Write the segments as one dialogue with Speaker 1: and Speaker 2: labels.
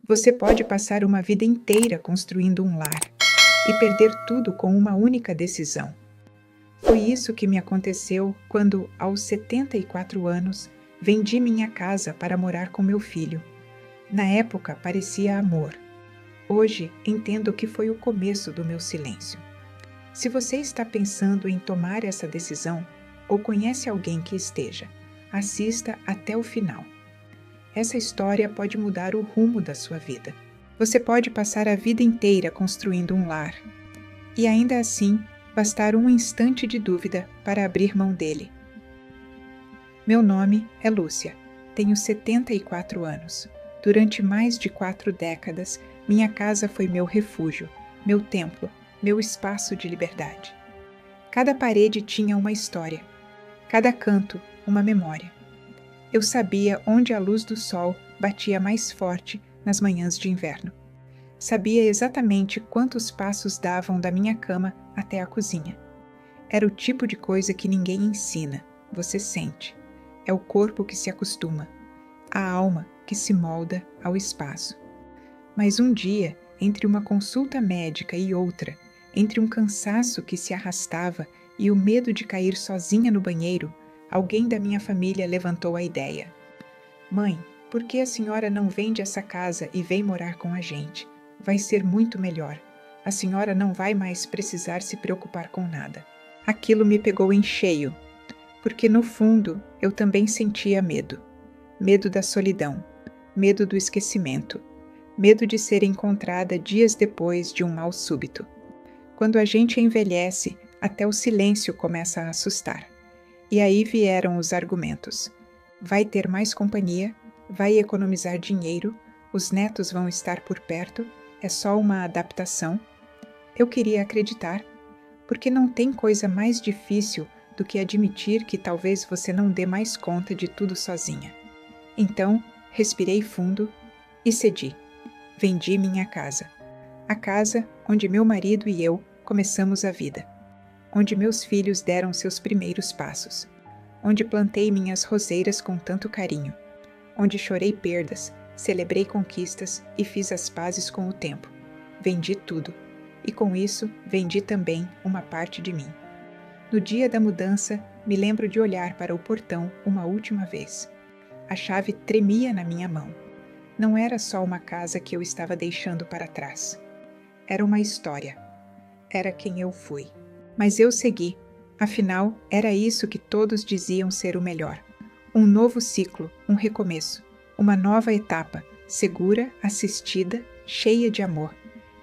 Speaker 1: Você pode passar uma vida inteira construindo um lar e perder tudo com uma única decisão. Foi isso que me aconteceu quando, aos 74 anos, vendi minha casa para morar com meu filho. Na época parecia amor. Hoje entendo que foi o começo do meu silêncio. Se você está pensando em tomar essa decisão ou conhece alguém que esteja, assista até o final. Essa história pode mudar o rumo da sua vida. Você pode passar a vida inteira construindo um lar e ainda assim bastar um instante de dúvida para abrir mão dele. Meu nome é Lúcia, tenho 74 anos. Durante mais de 4 décadas, minha casa foi meu refúgio, meu templo, meu espaço de liberdade. Cada parede tinha uma história, cada canto uma memória. Eu sabia onde a luz do sol batia mais forte nas manhãs de inverno. Sabia exatamente quantos passos davam da minha cama até a cozinha. Era o tipo de coisa que ninguém ensina, você sente. É o corpo que se acostuma, a alma que se molda ao espaço. Mas um dia, entre uma consulta médica e outra, entre um cansaço que se arrastava e o medo de cair sozinha no banheiro, alguém da minha família levantou a ideia. Mãe, por que a senhora não vende essa casa e vem morar com a gente? Vai ser muito melhor. A senhora não vai mais precisar se preocupar com nada. Aquilo me pegou em cheio, porque no fundo eu também sentia medo. Medo da solidão, medo do esquecimento, medo de ser encontrada dias depois de um mal súbito. Quando a gente envelhece, até o silêncio começa a assustar. E aí vieram os argumentos. Vai ter mais companhia, vai economizar dinheiro, os netos vão estar por perto, é só uma adaptação. Eu queria acreditar, porque não tem coisa mais difícil do que admitir que talvez você não dê mais conta de tudo sozinha. Então, respirei fundo e cedi. Vendi minha casa. A casa onde meu marido e eu começamos a vida. Onde meus filhos deram seus primeiros passos. Onde plantei minhas roseiras com tanto carinho. Onde chorei perdas, celebrei conquistas e fiz as pazes com o tempo. Vendi tudo. E com isso, vendi também uma parte de mim. No dia da mudança, me lembro de olhar para o portão uma última vez. A chave tremia na minha mão. Não era só uma casa que eu estava deixando para trás. Era uma história. Era quem eu fui. Mas eu segui. Afinal, era isso que todos diziam ser o melhor. Um novo ciclo, um recomeço. Uma nova etapa, segura, assistida, cheia de amor.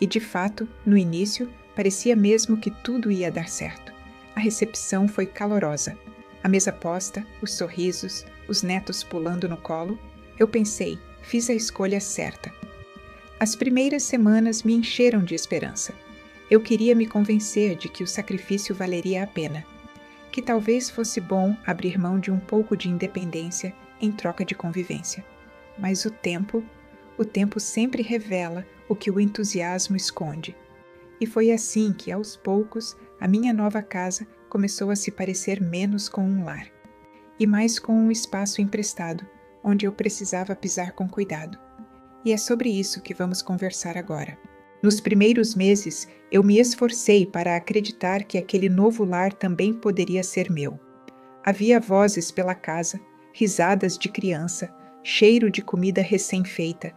Speaker 1: E de fato, no início, parecia mesmo que tudo ia dar certo. A recepção foi calorosa. A mesa posta, os sorrisos, os netos pulando no colo. Eu pensei, fiz a escolha certa. As primeiras semanas me encheram de esperança. Eu queria me convencer de que o sacrifício valeria a pena, que talvez fosse bom abrir mão de um pouco de independência em troca de convivência. Mas o tempo sempre revela o que o entusiasmo esconde. E foi assim que, aos poucos, a minha nova casa começou a se parecer menos com um lar, e mais com um espaço emprestado, onde eu precisava pisar com cuidado. E é sobre isso que vamos conversar agora. Nos primeiros meses, eu me esforcei para acreditar que aquele novo lar também poderia ser meu. Havia vozes pela casa, risadas de criança, cheiro de comida recém-feita.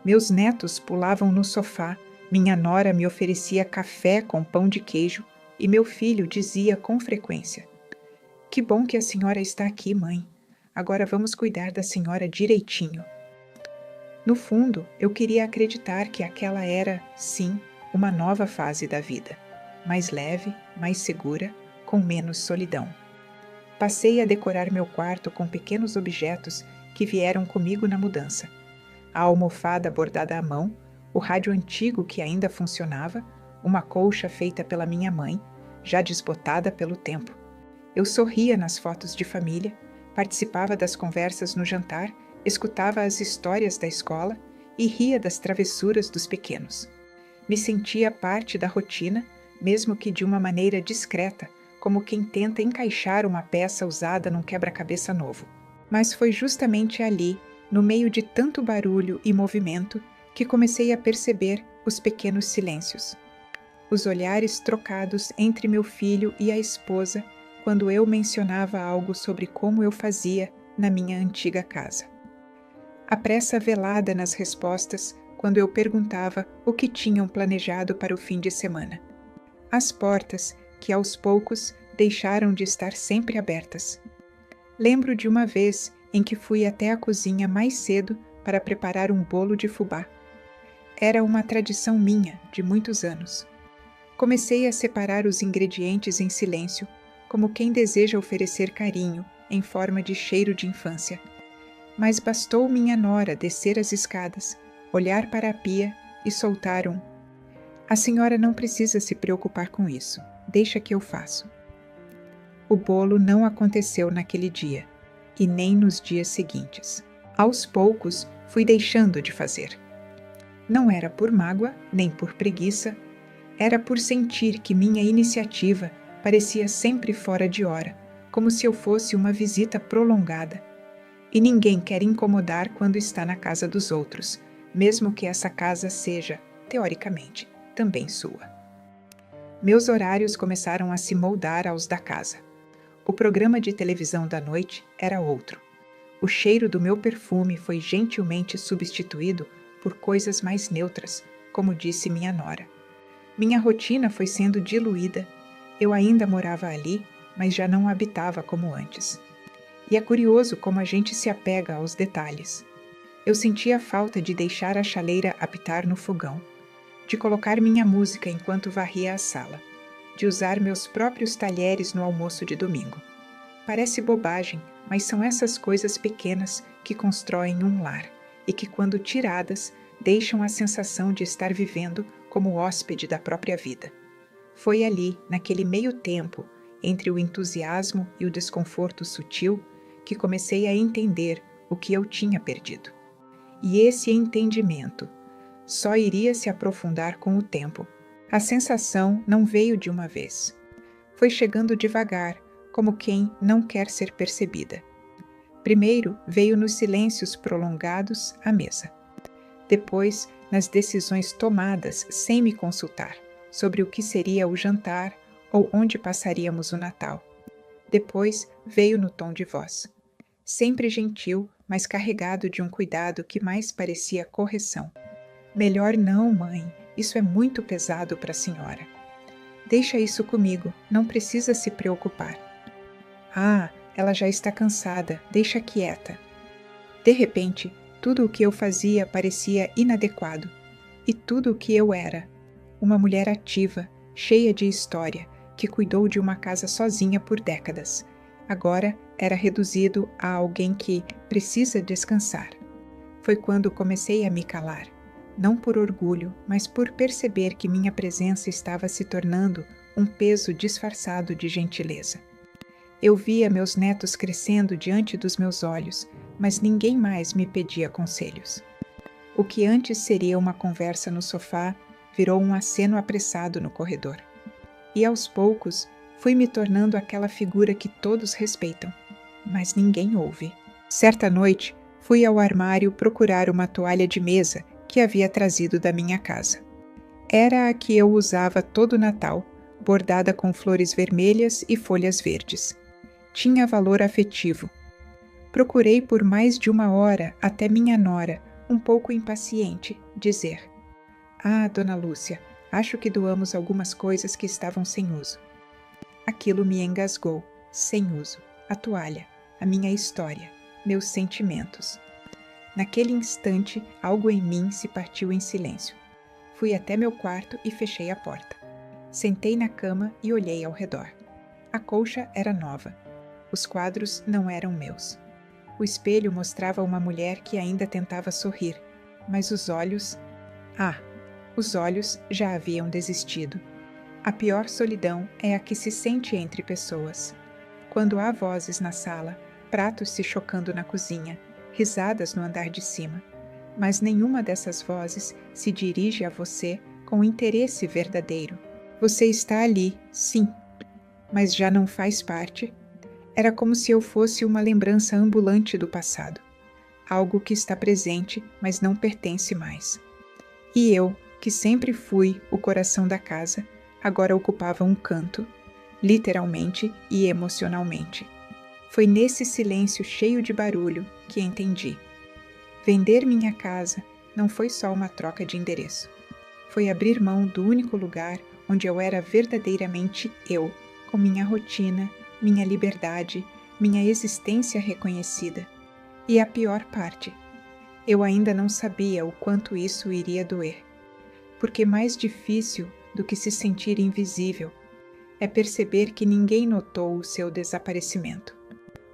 Speaker 1: Meus netos pulavam no sofá, minha nora me oferecia café com pão de queijo e meu filho dizia com frequência: "Que bom que a senhora está aqui, mãe. Agora vamos cuidar da senhora direitinho." No fundo, eu queria acreditar que aquela era, sim, uma nova fase da vida, mais leve, mais segura, com menos solidão. Passei a decorar meu quarto com pequenos objetos que vieram comigo na mudança. A almofada bordada à mão, o rádio antigo que ainda funcionava, uma colcha feita pela minha mãe, já desbotada pelo tempo. Eu sorria nas fotos de família, participava das conversas no jantar, escutava as histórias da escola e ria das travessuras dos pequenos. Me sentia parte da rotina, mesmo que de uma maneira discreta, como quem tenta encaixar uma peça usada num quebra-cabeça novo. Mas foi justamente ali, no meio de tanto barulho e movimento, que comecei a perceber os pequenos silêncios. Os olhares trocados entre meu filho e a esposa quando eu mencionava algo sobre como eu fazia na minha antiga casa. A pressa velada nas respostas quando eu perguntava o que tinham planejado para o fim de semana. As portas que aos poucos deixaram de estar sempre abertas. Lembro de uma vez em que fui até a cozinha mais cedo para preparar um bolo de fubá. Era uma tradição minha de muitos anos. Comecei a separar os ingredientes em silêncio, como quem deseja oferecer carinho em forma de cheiro de infância. Mas bastou minha nora descer as escadas, olhar para a pia e soltar um: "A senhora não precisa se preocupar com isso, deixa que eu faço." O bolo não aconteceu naquele dia, e nem nos dias seguintes. Aos poucos, fui deixando de fazer. Não era por mágoa, nem por preguiça, era por sentir que minha iniciativa parecia sempre fora de hora, como se eu fosse uma visita prolongada. E ninguém quer incomodar quando está na casa dos outros, mesmo que essa casa seja, teoricamente, também sua. Meus horários começaram a se moldar aos da casa. O programa de televisão da noite era outro. O cheiro do meu perfume foi gentilmente substituído por coisas mais neutras, como disse minha nora. Minha rotina foi sendo diluída. Eu ainda morava ali, mas já não habitava como antes. E é curioso como a gente se apega aos detalhes. Eu sentia falta de deixar a chaleira apitar no fogão, de colocar minha música enquanto varria a sala, de usar meus próprios talheres no almoço de domingo. Parece bobagem, mas são essas coisas pequenas que constroem um lar e que, quando tiradas, deixam a sensação de estar vivendo como hóspede da própria vida. Foi ali, naquele meio tempo, entre o entusiasmo e o desconforto sutil, que comecei a entender o que eu tinha perdido. E esse entendimento só iria se aprofundar com o tempo. A sensação não veio de uma vez. Foi chegando devagar, como quem não quer ser percebida. Primeiro veio nos silêncios prolongados à mesa. Depois, nas decisões tomadas sem me consultar, sobre o que seria o jantar ou onde passaríamos o Natal. Depois veio no tom de voz. Sempre gentil, mas carregado de um cuidado que mais parecia correção. "Melhor não, mãe, isso é muito pesado para a senhora. Deixa isso comigo, não precisa se preocupar." "Ah, ela já está cansada, deixa quieta." De repente, tudo o que eu fazia parecia inadequado, e tudo o que eu era. Uma mulher ativa, cheia de história, que cuidou de uma casa sozinha por décadas. Agora era reduzido a alguém que precisa descansar. Foi quando comecei a me calar, não por orgulho, mas por perceber que minha presença estava se tornando um peso disfarçado de gentileza. Eu via meus netos crescendo diante dos meus olhos, mas ninguém mais me pedia conselhos. O que antes seria uma conversa no sofá virou um aceno apressado no corredor. E aos poucos fui me tornando aquela figura que todos respeitam, mas ninguém ouve. Certa noite, fui ao armário procurar uma toalha de mesa que havia trazido da minha casa. Era a que eu usava todo Natal, bordada com flores vermelhas e folhas verdes. Tinha valor afetivo. Procurei por mais de 1 hora até minha nora, um pouco impaciente, dizer: "Ah, Dona Lúcia, acho que doamos algumas coisas que estavam sem uso." Aquilo me engasgou. Sem uso. A toalha, a minha história, meus sentimentos. Naquele instante, algo em mim se partiu em silêncio. Fui até meu quarto e fechei a porta. Sentei na cama e olhei ao redor. A colcha era nova. Os quadros não eram meus. O espelho mostrava uma mulher que ainda tentava sorrir, mas os olhos... os olhos já haviam desistido. A pior solidão é a que se sente entre pessoas. Quando há vozes na sala, pratos se chocando na cozinha, risadas no andar de cima, mas nenhuma dessas vozes se dirige a você com interesse verdadeiro. Você está ali, sim, mas já não faz parte. Era como se eu fosse uma lembrança ambulante do passado, algo que está presente, mas não pertence mais. E eu, que sempre fui o coração da casa, agora ocupava um canto, literalmente e emocionalmente. Foi nesse silêncio cheio de barulho que entendi. Vender minha casa não foi só uma troca de endereço. Foi abrir mão do único lugar onde eu era verdadeiramente eu, com minha rotina, minha liberdade, minha existência reconhecida. E a pior parte, eu ainda não sabia o quanto isso iria doer. Porque mais difícil do que se sentir invisível é perceber que ninguém notou o seu desaparecimento.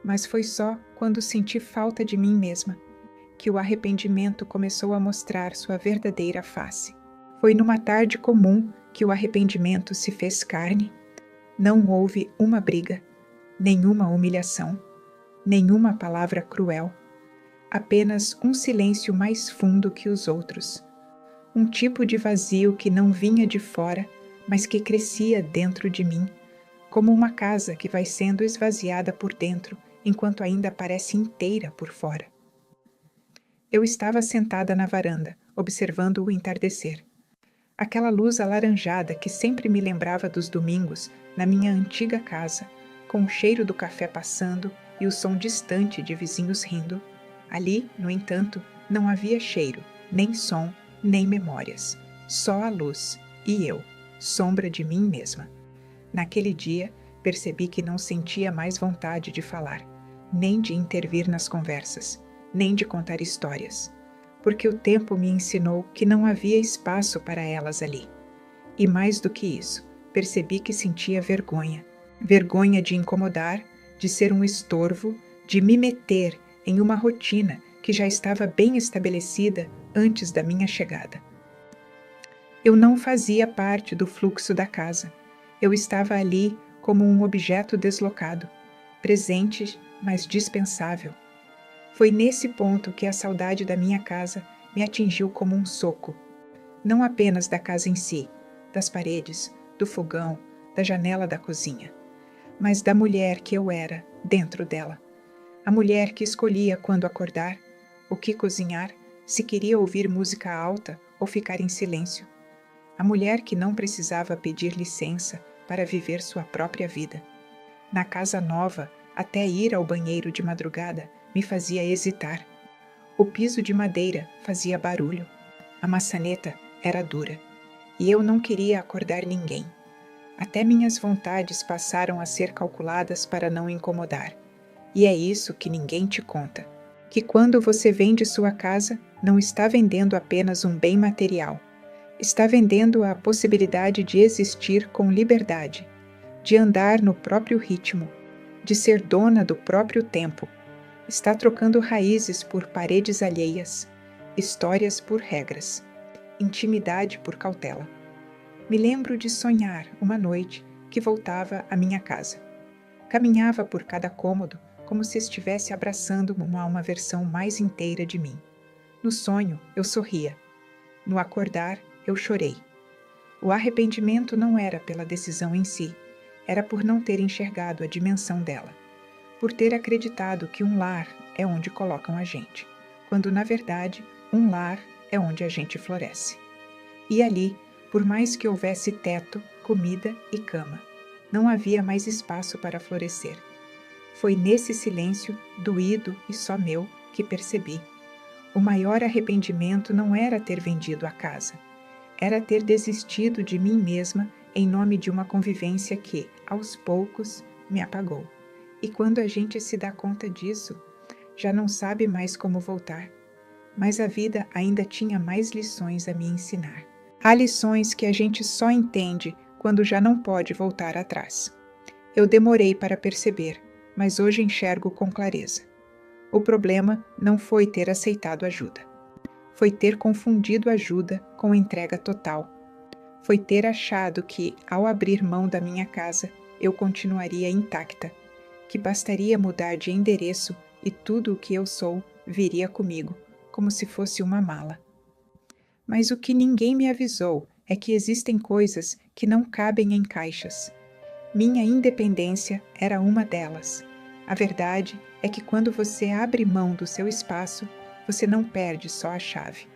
Speaker 1: Mas foi só quando senti falta de mim mesma que o arrependimento começou a mostrar sua verdadeira face. Foi numa tarde comum que o arrependimento se fez carne. Não houve uma briga, nenhuma humilhação, nenhuma palavra cruel. Apenas um silêncio mais fundo que os outros. Um tipo de vazio que não vinha de fora, mas que crescia dentro de mim, como uma casa que vai sendo esvaziada por dentro enquanto ainda parece inteira por fora. Eu estava sentada na varanda, observando o entardecer. Aquela luz alaranjada que sempre me lembrava dos domingos na minha antiga casa, com o cheiro do café passando e o som distante de vizinhos rindo. Ali, no entanto, não havia cheiro, nem som, nem memórias. Só a luz e eu, sombra de mim mesma. Naquele dia, percebi que não sentia mais vontade de falar, nem de intervir nas conversas, nem de contar histórias, porque o tempo me ensinou que não havia espaço para elas ali. E mais do que isso, percebi que sentia vergonha. Vergonha de incomodar, de ser um estorvo, de me meter em uma rotina que já estava bem estabelecida antes da minha chegada. Eu não fazia parte do fluxo da casa. Eu estava ali como um objeto deslocado, presente, mas dispensável. Foi nesse ponto que a saudade da minha casa me atingiu como um soco. Não apenas da casa em si, das paredes, do fogão, da janela da cozinha, mas da mulher que eu era dentro dela. A mulher que escolhia quando acordar, o que cozinhar, se queria ouvir música alta ou ficar em silêncio. A mulher que não precisava pedir licença para viver sua própria vida. Na casa nova, até ir ao banheiro de madrugada me fazia hesitar. O piso de madeira fazia barulho. A maçaneta era dura. E eu não queria acordar ninguém. Até minhas vontades passaram a ser calculadas para não incomodar. E é isso que ninguém te conta. Que quando você vende sua casa, não está vendendo apenas um bem material. Está vendendo a possibilidade de existir com liberdade, de andar no próprio ritmo, de ser dona do próprio tempo. Está trocando raízes por paredes alheias, histórias por regras, intimidade por cautela. Me lembro de sonhar uma noite que voltava à minha casa. Caminhava por cada cômodo como se estivesse abraçando uma versão mais inteira de mim. No sonho, eu sorria. No acordar, eu chorei. O arrependimento não era pela decisão em si, era por não ter enxergado a dimensão dela. Por ter acreditado que um lar é onde colocam a gente, quando na verdade um lar é onde a gente floresce. E ali, por mais que houvesse teto, comida e cama, não havia mais espaço para florescer. Foi nesse silêncio, doído e só meu, que percebi. O maior arrependimento não era ter vendido a casa, era ter desistido de mim mesma em nome de uma convivência que, aos poucos, me apagou. E quando a gente se dá conta disso, já não sabe mais como voltar. Mas a vida ainda tinha mais lições a me ensinar. Há lições que a gente só entende quando já não pode voltar atrás. Eu demorei para perceber, mas hoje enxergo com clareza. O problema não foi ter aceitado ajuda. Foi ter confundido ajuda com entrega total. Foi ter achado que, ao abrir mão da minha casa, eu continuaria intacta, que bastaria mudar de endereço e tudo o que eu sou viria comigo, como se fosse uma mala. Mas o que ninguém me avisou é que existem coisas que não cabem em caixas. Minha independência era uma delas. A verdade é que quando você abre mão do seu espaço, você não perde só a chave.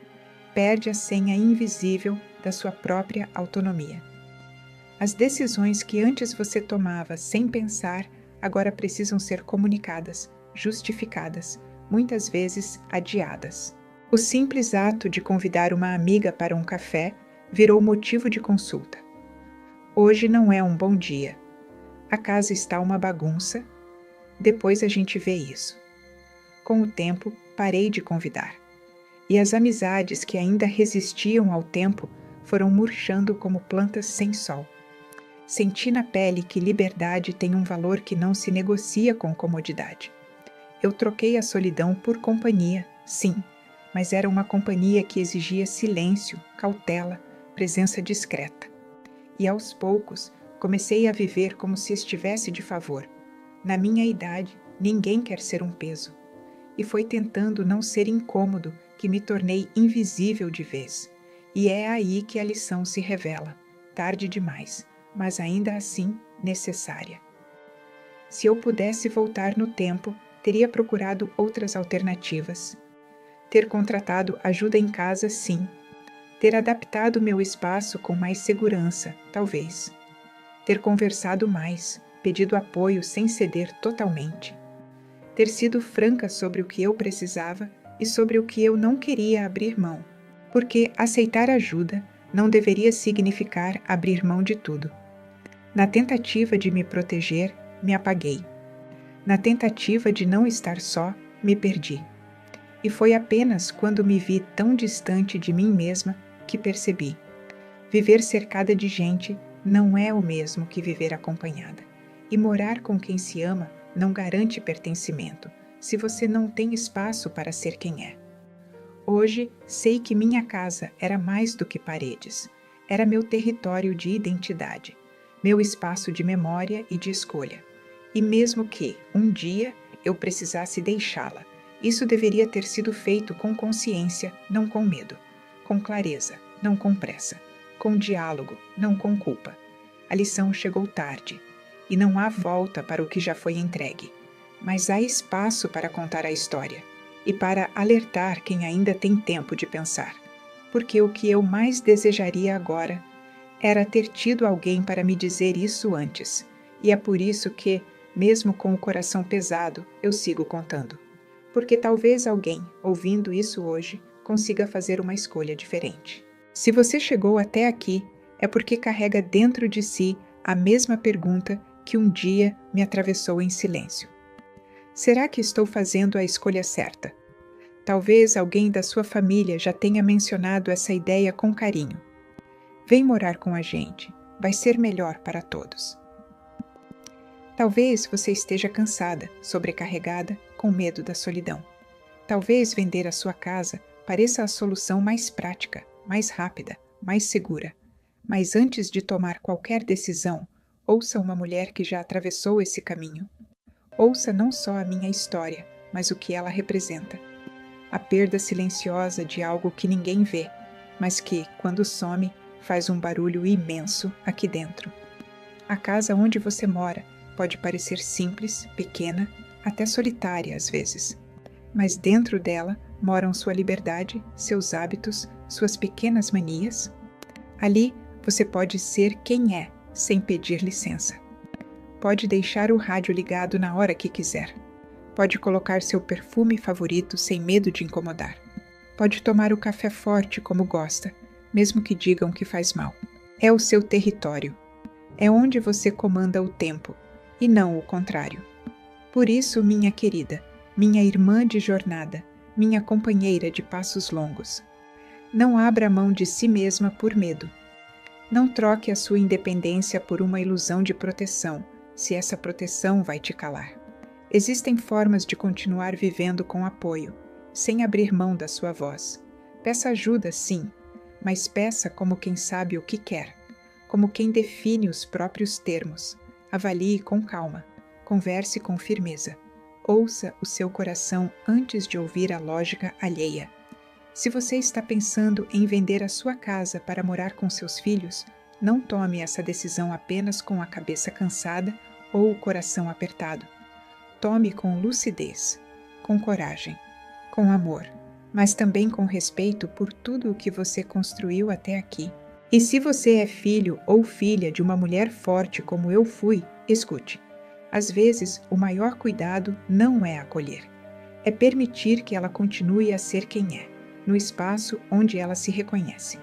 Speaker 1: perde a senha invisível da sua própria autonomia. As decisões que antes você tomava sem pensar, agora precisam ser comunicadas, justificadas, muitas vezes adiadas. O simples ato de convidar uma amiga para um café virou motivo de consulta. Hoje não é um bom dia. A casa está uma bagunça. Depois a gente vê isso. Com o tempo, parei de convidar. E as amizades que ainda resistiam ao tempo foram murchando como plantas sem sol. Senti na pele que liberdade tem um valor que não se negocia com comodidade. Eu troquei a solidão por companhia, sim, mas era uma companhia que exigia silêncio, cautela, presença discreta. E aos poucos, comecei a viver como se estivesse de favor. Na minha idade, ninguém quer ser um peso. E foi tentando não ser incômodo que me tornei invisível de vez. E é aí que a lição se revela, tarde demais, mas ainda assim necessária. Se eu pudesse voltar no tempo, teria procurado outras alternativas. Ter contratado ajuda em casa, sim. Ter adaptado meu espaço com mais segurança, talvez. Ter conversado mais, pedido apoio sem ceder totalmente. Ter sido franca sobre o que eu precisava e sobre o que eu não queria abrir mão, porque aceitar ajuda não deveria significar abrir mão de tudo. Na tentativa de me proteger, me apaguei. Na tentativa de não estar só, me perdi. E foi apenas quando me vi tão distante de mim mesma que percebi. Viver cercada de gente não é o mesmo que viver acompanhada. E morar com quem se ama não garante pertencimento, se você não tem espaço para ser quem é. Hoje, sei que minha casa era mais do que paredes. Era meu território de identidade, meu espaço de memória e de escolha. E mesmo que, um dia, eu precisasse deixá-la, isso deveria ter sido feito com consciência, não com medo, com clareza, não com pressa, com diálogo, não com culpa. A lição chegou tarde, e não há volta para o que já foi entregue. Mas há espaço para contar a história, e para alertar quem ainda tem tempo de pensar. Porque o que eu mais desejaria agora era ter tido alguém para me dizer isso antes, e é por isso que, mesmo com o coração pesado, eu sigo contando. Porque talvez alguém, ouvindo isso hoje, consiga fazer uma escolha diferente. Se você chegou até aqui, é porque carrega dentro de si a mesma pergunta que um dia me atravessou em silêncio. Será que estou fazendo a escolha certa? Talvez alguém da sua família já tenha mencionado essa ideia com carinho. Vem morar com a gente, vai ser melhor para todos. Talvez você esteja cansada, sobrecarregada, com medo da solidão. Talvez vender a sua casa pareça a solução mais prática, mais rápida, mais segura. Mas antes de tomar qualquer decisão, ouça uma mulher que já atravessou esse caminho. Ouça não só a minha história, mas o que ela representa. A perda silenciosa de algo que ninguém vê, mas que, quando some, faz um barulho imenso aqui dentro. A casa onde você mora pode parecer simples, pequena, até solitária às vezes. Mas dentro dela moram sua liberdade, seus hábitos, suas pequenas manias. Ali você pode ser quem é, sem pedir licença. Pode deixar o rádio ligado na hora que quiser. Pode colocar seu perfume favorito sem medo de incomodar. Pode tomar o café forte como gosta, mesmo que digam que faz mal. É o seu território. É onde você comanda o tempo, e não o contrário. Por isso, minha querida, minha irmã de jornada, minha companheira de passos longos, não abra mão de si mesma por medo. Não troque a sua independência por uma ilusão de proteção, se essa proteção vai te calar. Existem formas de continuar vivendo com apoio, sem abrir mão da sua voz. Peça ajuda, sim, mas peça como quem sabe o que quer, como quem define os próprios termos. Avalie com calma, converse com firmeza. Ouça o seu coração antes de ouvir a lógica alheia. Se você está pensando em vender a sua casa para morar com seus filhos, não tome essa decisão apenas com a cabeça cansada ou o coração apertado. Tome com lucidez, com coragem, com amor, mas também com respeito por tudo o que você construiu até aqui. E se você é filho ou filha de uma mulher forte como eu fui, escute. Às vezes, o maior cuidado não é acolher. É permitir que ela continue a ser quem é, no espaço onde ela se reconhece.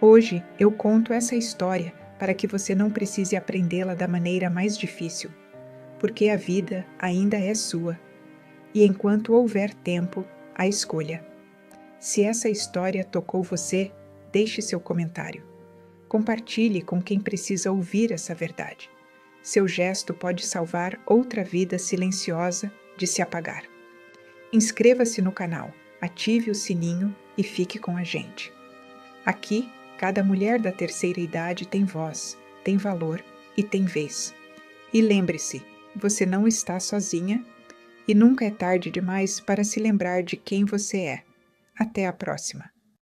Speaker 1: Hoje, eu conto essa história para que você não precise aprendê-la da maneira mais difícil, porque a vida ainda é sua. E enquanto houver tempo, a escolha. Se essa história tocou você, deixe seu comentário. Compartilhe com quem precisa ouvir essa verdade. Seu gesto pode salvar outra vida silenciosa de se apagar. Inscreva-se no canal, ative o sininho e fique com a gente. Aqui, cada mulher da terceira idade tem voz, tem valor e tem vez. E lembre-se, você não está sozinha e nunca é tarde demais para se lembrar de quem você é. Até a próxima!